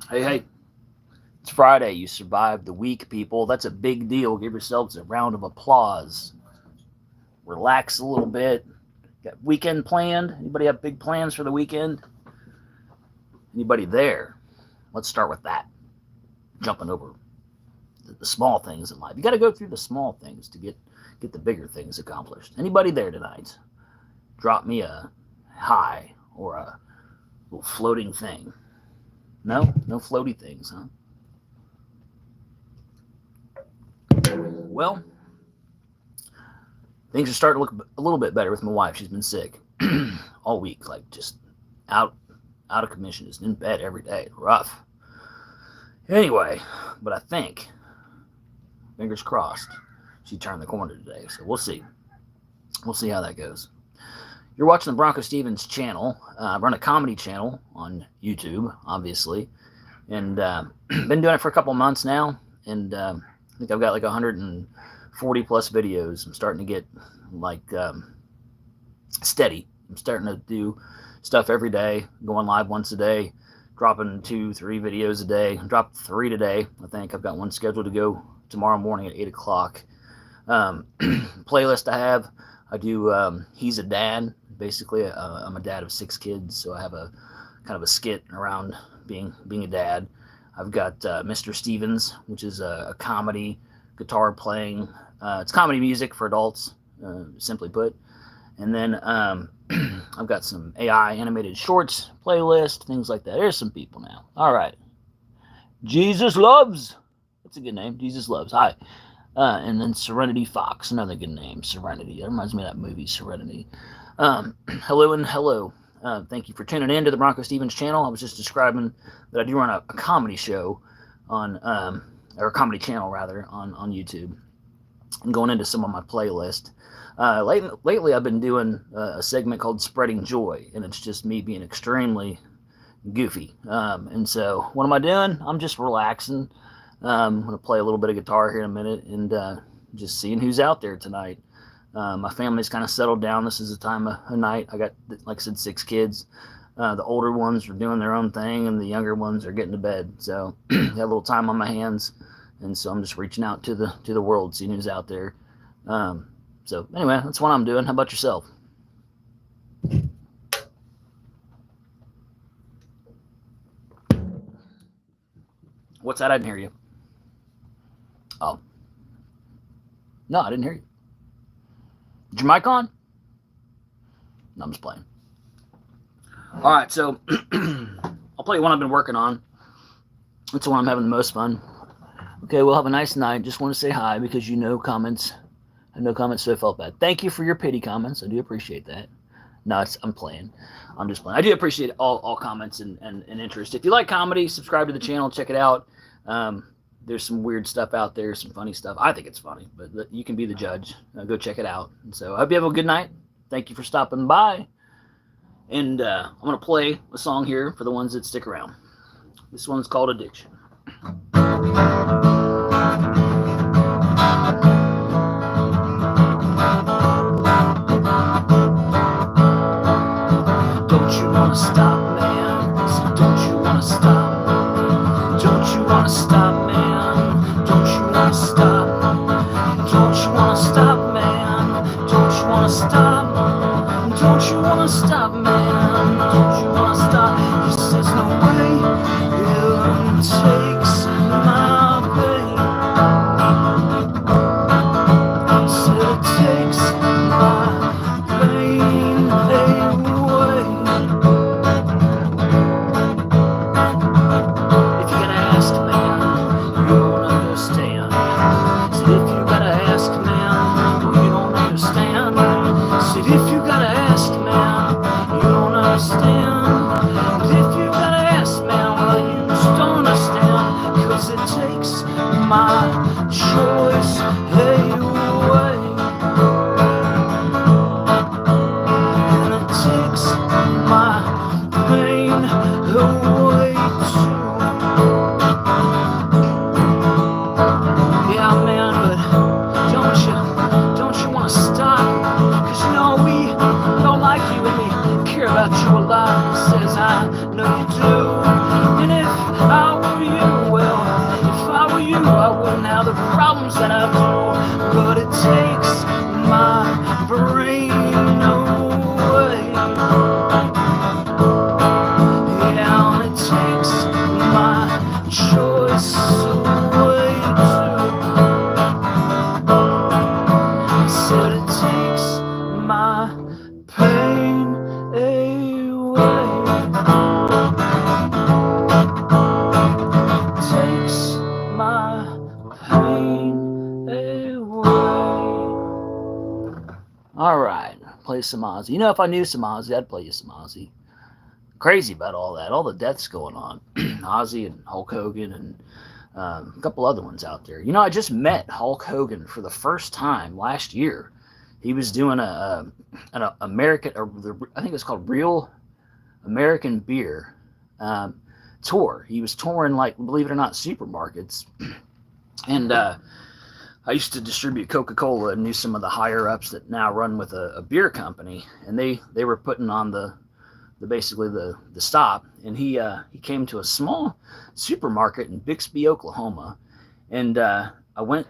Hey, hey, it's Friday. You survived the week, people. That's a big deal. Give yourselves a round of applause. Relax a little bit. Got weekend planned? Anybody have big plans for the weekend? Anybody there? Let's start with that. Jumping over the small things in life. You got to go through the small things to get the bigger things accomplished. Anybody there tonight? Drop me a hi or a little floating thing. No? No floaty things, huh? Well, things are starting to look a little bit better with my wife. She's been sick all week, like just out of commission, just in bed every day. Rough. Anyway, but I think, fingers crossed, she turned the corner today. So we'll see. We'll see how that goes. You're watching the BroncoStevens channel. I run a comedy channel on YouTube, obviously, and been doing it for a couple months now. And I think I've got like 140 plus videos. I'm starting to get like steady. I'm starting to do stuff every day, going live once a day, dropping 2-3 videos a day. I dropped 3 today. I think I've got one scheduled to go tomorrow morning at 8 o'clock. Playlist I do He's a Dad. Basically, I'm a dad of 6 kids, so I have a kind of a skit around being a dad. I've got Mr. Stevens, which is a comedy guitar playing. It's comedy music for adults, simply put. And then I've got some AI animated shorts playlist, things like that. There's some people now. All right. Jesus Loves. That's a good name. Jesus Loves. Hi. And then Serenity Fox, another good name. Serenity. That reminds me of that movie, Serenity. Hello and hello. Thank you for tuning in to the BroncoStevens channel. I was just describing that I do run a comedy show on, or a comedy channel rather, on YouTube. And going into some of my playlist. Lately, I've been doing a segment called Spreading Joy, and it's just me being extremely goofy. And so, what am I doing? I'm just relaxing. I'm going to play a little bit of guitar here in a minute and just seeing who's out there tonight. My family's kind of settled down. This is the time of night. I got, like I said, 6 kids. The older ones are doing their own thing, and the younger ones are getting to bed. So, got a little time on my hands, and so I'm just reaching out to the world, seeing who's out there. So anyway, that's what I'm doing. How about yourself? What's that? I didn't hear you. Oh. No, I didn't hear you. Is your mic on? No, I'm just playing. All right, so I'll play one I've been working on. That's the one I'm having the most fun. Okay, we'll have a nice night. Just want to say hi because comments. I have no comments, so I felt bad. Thank you for your pity comments. I do appreciate that. No, I'm playing. I'm just playing. I do appreciate all comments and interest. If you like comedy, subscribe to the channel. Check it out. There's some weird stuff out there, some funny stuff. I think it's funny, but you can be the judge. Go check it out. And so I hope you have a good night. Thank you for stopping by. And I'm going to play a song here for the ones that stick around. This one's called Addiction. Stop, man. Don't you wanna stop? Don't you wanna stop, man? Don't you wanna stop? Don't you wanna stop, man? Don't you wanna stop? Don't you wanna stop, man? Don't you wanna stop? He says no way. It takes my now the problems that I've told, but it takes my brain away. Yeah, and it takes my choice away too. I said it takes my pain away. Takes my pain away. All right, play some Ozzy. You know, if I knew some Ozzy, I'd play you some Ozzy. Crazy about all that, all the deaths going on. Ozzy and Hulk Hogan and a couple other ones out there. You know, I just met Hulk Hogan for the first time last year. He was doing an American, or I think it's called Real American Beer tour. He was touring, like, believe it or not, supermarkets. And I used to distribute Coca-Cola and knew some of the higher ups that now run with a beer company. And they were putting on basically the stop, and he came to a small supermarket in Bixby, Oklahoma, and I went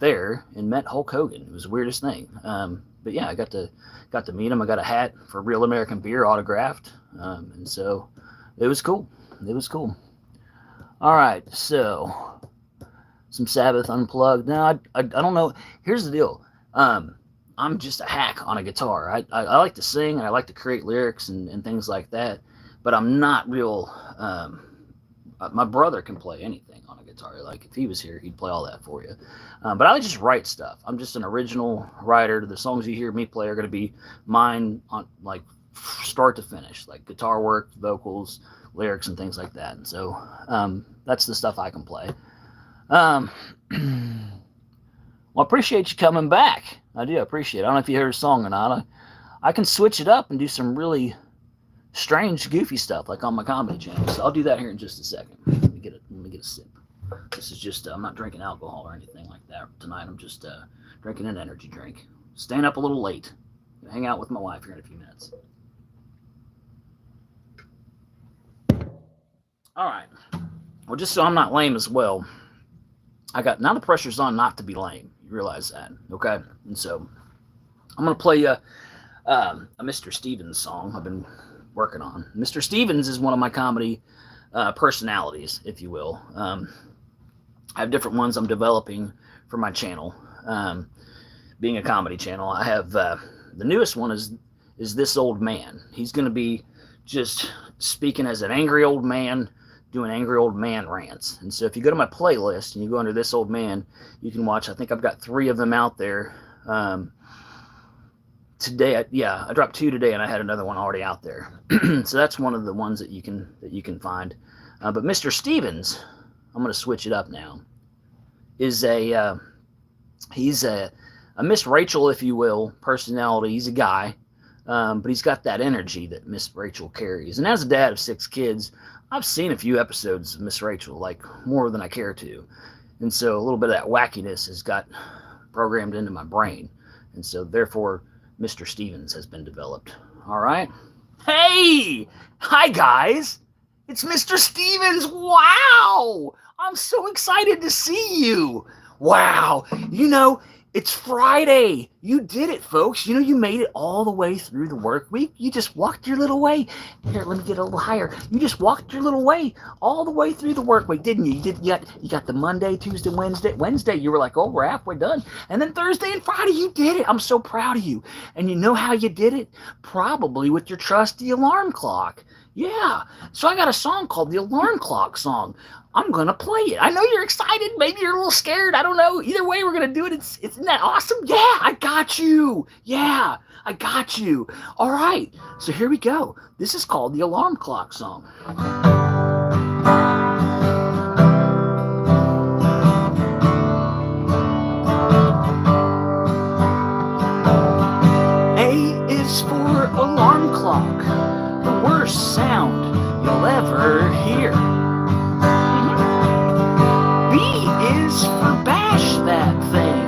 there and met Hulk Hogan. It was the weirdest thing, but yeah, I got to meet him. I got a hat for Real American Beer autographed, and so it was cool. All right, so some Sabbath Unplugged. Now I don't know. Here's the deal. I'm just a hack on a guitar. I like to sing and I like to create lyrics and things like that, but I'm not real. My brother can play anything on a guitar. Like, if he was here, he'd play all that for you. But I just write stuff. I'm just an original writer. The songs you hear me play are going to be mine, on like start to finish, like guitar work, vocals, lyrics, and things like that. And so that's the stuff I can play. Well, I appreciate you coming back. I do appreciate it. I don't know if you heard a song or not. I can switch it up and do some really strange, goofy stuff, like on my comedy channel. So I'll do that here in just a second. Let me get a sip. This is just, I'm not drinking alcohol or anything like that tonight. I'm just drinking an energy drink. Staying up a little late. Gonna hang out with my wife here in a few minutes. All right. Well, just so I'm not lame as well, now the pressure's on not to be lame. You realize that, okay? And so I'm going to play a Mr. Stevens song I've been working on. Mr. Stevens is one of my comedy personalities, if you will. I have different ones I'm developing for my channel. Being a comedy channel, I have the newest one is This Old Man. He's going to be just speaking as an angry old man, doing angry old man rants. And so if you go to my playlist and you go under This Old Man, you can watch. I think I've got 3 of them out there. Today, I dropped 2 today, and I had another one already out there. So that's one of the ones that you can find. But Mr. Stevens, I'm going to switch it up now. He's a Miss Rachel, if you will, personality. He's a guy, but he's got that energy that Miss Rachel carries. And as a dad of 6 kids, I've seen a few episodes of Miss Rachel, like more than I care to. And so a little bit of that wackiness has got programmed into my brain. And so therefore, Mr. Stevens has been developed. All right. Hey! Hi, guys. It's Mr. Stevens. Wow! I'm so excited to see you. Wow. You know, it's Friday. You did it, folks. You know, you made it all the way through the work week. You just walked your little way. Here, let me get a little higher. You just walked your little way all the way through the work week, didn't you? You got the Monday, Tuesday, Wednesday. Wednesday, you were like, oh, we're halfway done. And then Thursday and Friday, you did it. I'm so proud of you. And you know how you did it? Probably with your trusty alarm clock. Yeah. So I got a song called the Alarm Clock Song. I'm going to play it. I know you're excited. Maybe you're a little scared. I don't know. Either way, we're going to do it. Isn't that awesome? Yeah, I got you. Yeah, I got you. All right. So here we go. This is called the Alarm Clock Song. A is for alarm clock. The worst sound you'll ever hear. Is for bash that thing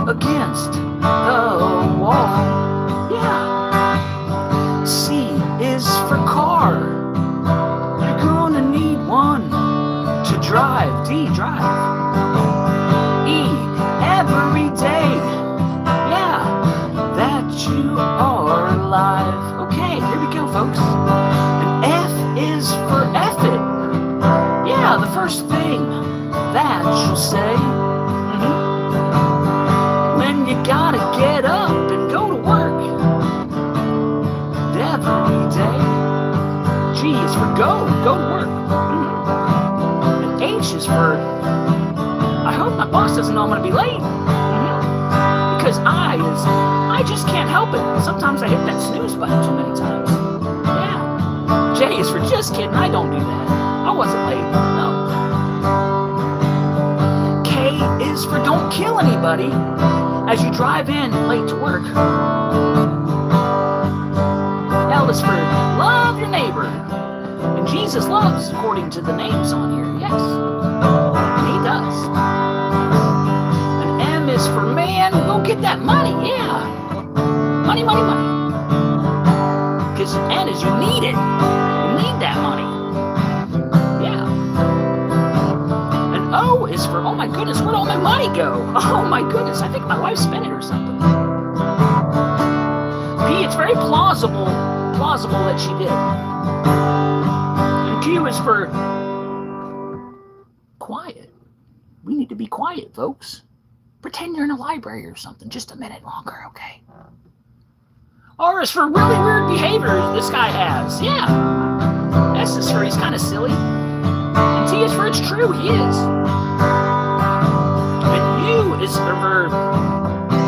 against the wall. Yeah. C is for car. You're gonna need one to drive. D, drive. first thing that you'll say when you gotta get up and go to work every day. G is for go to work. And H is for I hope my boss doesn't know I'm gonna be late. Because I just can't help it. Sometimes I hit that snooze button too many times. Yeah. J is for just kidding. I don't do that. I wasn't late. No. K is for don't kill anybody as you drive in late to work. L is for love your neighbor. And Jesus loves, according to the names on here. Yes. And he does. And M is for man, go get that money. Yeah. Money, money, money. Because N is you need it. You need that money. Yeah. And O is for, oh my goodness, where'd all my money go? Oh my goodness, I think my wife spent it or something. P, it's very plausible that she did. And Q is for quiet. We need to be quiet, folks. Pretend you're in a library or something. Just a minute longer, okay? R is for really weird behavior this guy has. Yeah. S is for he's kind of silly. And T is for it's true, he is. And U is for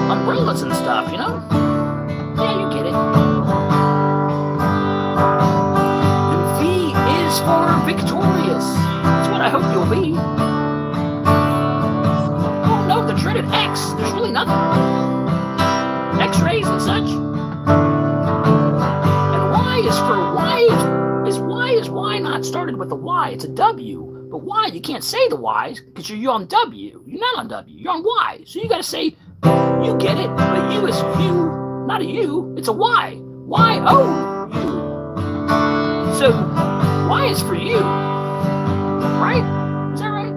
umbrellas and stuff, you know? Yeah, you get it. And V is for victorious. That's what I hope you'll be. Oh no, the dreaded X. There's really nothing. X-rays and such. And Y is for why not started with a Y? It's a W. But Y, you can't say the Y because you're on W. You're not on W. You're on Y. So you got to say, you get it. But U is you, not a U. It's a Y. Y-O-U. So Y is for you. Right? Is that right?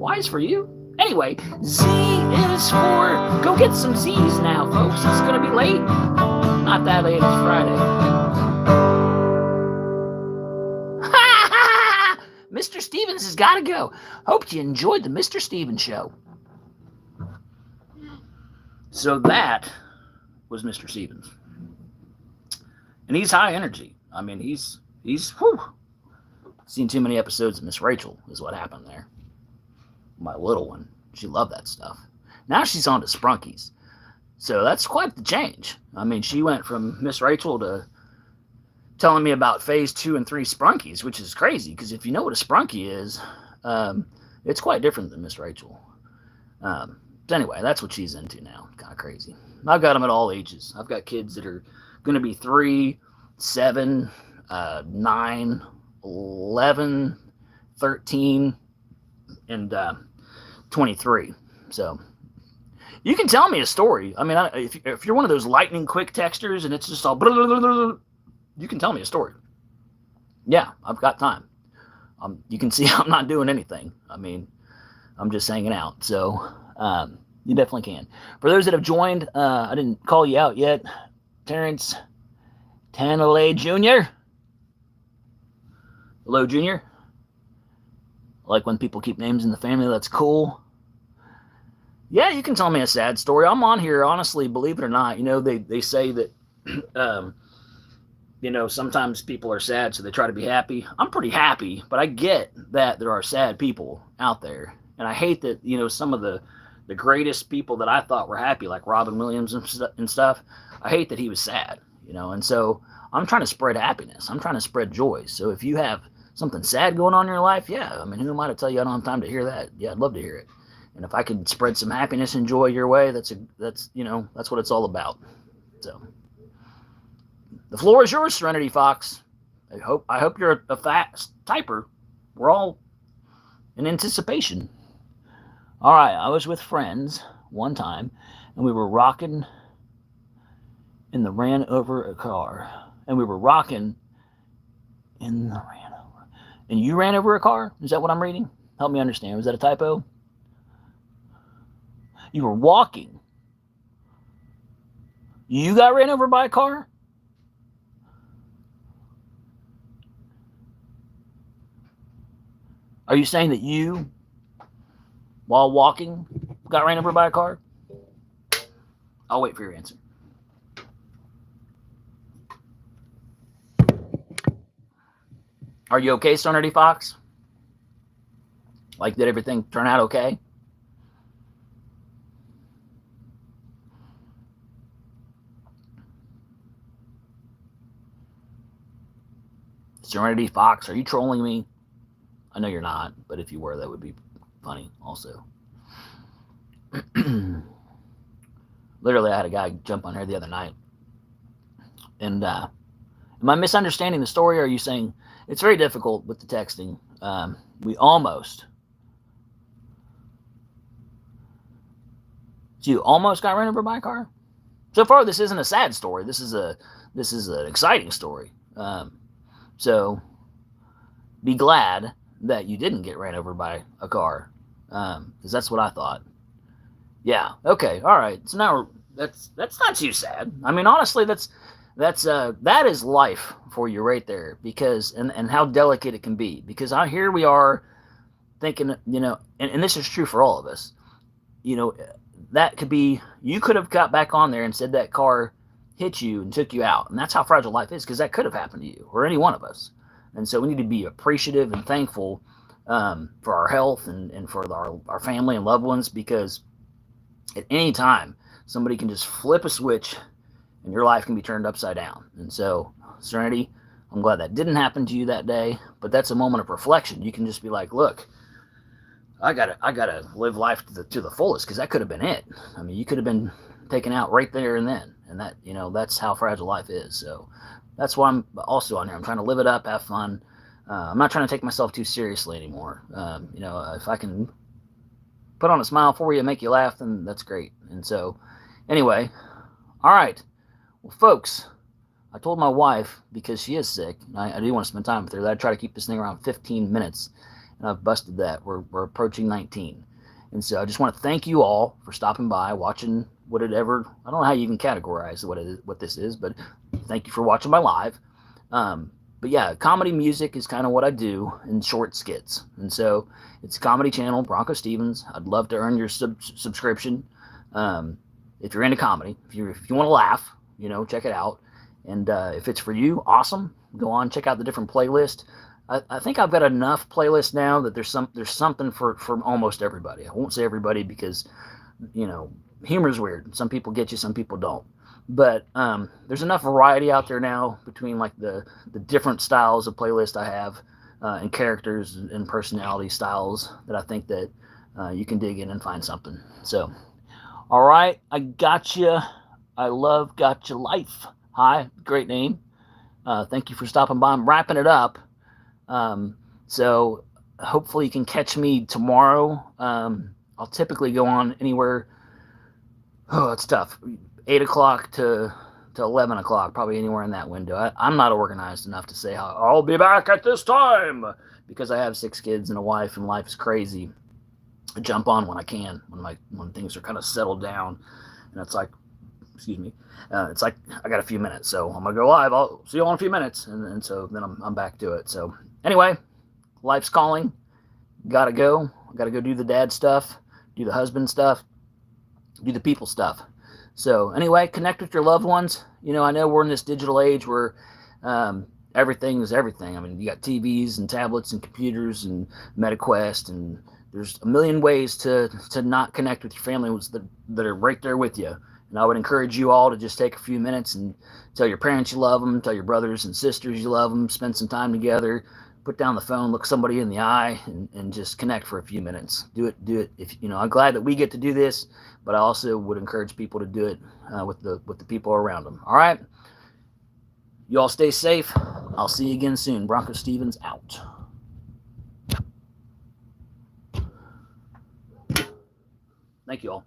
Y is for you. Anyway, Z is for go get some Z's now, folks. It's going to be late. Not that late. It's Friday. Mr. Stevens has got to go. Hope you enjoyed the Mr. Stevens show. So that was Mr. Stevens. And he's high energy. I mean, he's whew. Seen too many episodes of Miss Rachel is what happened there. My little one. She loved that stuff. Now she's on to Sprunkies. So that's quite the change. I mean, she went from Miss Rachel to telling me about phase 2 and 3 Sprunkies, which is crazy because if you know what a Sprunkie is, it's quite different than Miss Rachel. So anyway, that's what she's into now. Kind of crazy. I've got them at all ages. I've got kids that are going to be 3, 7, 9, 11, 13, and 23. So you can tell me a story. I mean, if you're one of those lightning quick texters and it's just all blah, blah, blah, blah, you can tell me a story. Yeah, I've got time. You can see I'm not doing anything. I mean, I'm just hanging out. So you definitely can. For those that have joined, I didn't call you out yet. Terrence Tanale Jr. Hello, Junior. I like when people keep names in the family. That's cool. Yeah, you can tell me a sad story. I'm on here, honestly, believe it or not. You know, they say that, you know, sometimes people are sad, so they try to be happy. I'm pretty happy, but I get that there are sad people out there. And I hate that, you know, some of the greatest people that I thought were happy, like Robin Williams and stuff, I hate that he was sad, you know. And so I'm trying to spread happiness. I'm trying to spread joy. So if you have something sad going on in your life, yeah, I mean, who am I to tell you I don't have time to hear that? Yeah, I'd love to hear it. And if I could spread some happiness and joy your way, that's you know, that's what it's all about. So the floor is yours, Serenity Fox. I hope you're a fast typer. We're all in anticipation. All right, I was with friends one time, and we were rocking in the ran over a car. And we were rocking in the ran over. And you ran over a car? Is that what I'm reading? Help me understand. Was that a typo? You were walking. You got ran over by a car? Are you saying that you, while walking, got ran over by a car? I'll wait for your answer. Are you okay, Serenity Fox? Like, did everything turn out okay? Serenity Fox, are you trolling me? I know you're not, but if you were, that would be funny also. Literally, I had a guy jump on here the other night. And am I misunderstanding the story, or are you saying it's very difficult with the texting? We almost. So you almost got run over by a car? So far, this isn't a sad story. This is an exciting story. So be glad that you didn't get ran over by a car, because that's what I thought. Yeah. Okay. All right. So now that's not too sad. I mean, honestly, that is life for you right there, because and how delicate it can be, because here we are thinking, and this is true for all of us, that could be, you could have got back on there and said that car hit you and took you out, and that's how fragile life is, because that could have happened to you or any one of us. And so we need to be appreciative and thankful for our health and for our family and loved ones, because at any time somebody can just flip a switch and your life can be turned upside down. And so, Serenity, I'm glad that didn't happen to you that day, but that's a moment of reflection. You can just be like, look, I gotta live life to the fullest, because that could have been it. I mean, you could have been taken out right there and then, and that, that's how fragile life is. So that's why I'm also on here. I'm trying to live it up, have fun. I'm not trying to take myself too seriously anymore. If I can put on a smile for you, make you laugh, then that's great. And so, anyway, all right. Well, folks, I told my wife, because she is sick, and I do want to spend time with her, that I'd try to keep this thing around 15 minutes, and I've busted that. We're approaching 19. And so I just want to thank you all for stopping by, watching I don't know how you can categorize what this is, but thank you for watching my live. But yeah, comedy music is kind of what I do in short skits. And so it's a comedy channel, BroncoStevens. I'd love to earn your subscription. If you're into comedy, if you want to laugh, check it out. And if it's for you, awesome. Go on, check out the different playlists. I think I've got enough playlists now that there's something for almost everybody. I won't say everybody, because humor is weird. Some people get you, some people don't. But there's enough variety out there now between like the different styles of playlist I have, and characters and personality styles, that I think that you can dig in and find something. So, all right, I got you. I love Gotcha Life. Hi, great name. Thank you for stopping by. I'm wrapping it up. So hopefully you can catch me tomorrow. I'll typically go on anywhere. Oh, it's tough. 8 o'clock to 11 o'clock, probably anywhere in that window. I'm not organized enough to say I'll be back at this time, because I have 6 kids and a wife, and life is crazy. I jump on when I can, when things are kind of settled down, and it's like, excuse me, it's like I got a few minutes, so I'm gonna go live. I'll see you all in a few minutes, and so then I'm back to it. So anyway, life's calling. Gotta go do the dad stuff, do the husband stuff, do the people stuff. So anyway, connect with your loved ones. I know we're in this digital age where everything is everything. I mean, you got TVs and tablets and computers and MetaQuest, and there's a million ways to not connect with your family that are right there with you. And I would encourage you all to just take a few minutes and tell your parents you love them, tell your brothers and sisters you love them, spend some time together, put down the phone, look somebody in the eye, and just connect for a few minutes. Do it. If I'm glad that we get to do this, but I also would encourage people to do it with the people around them. All right, you all stay safe. I'll see you again soon. BroncoStevens out. Thank you all.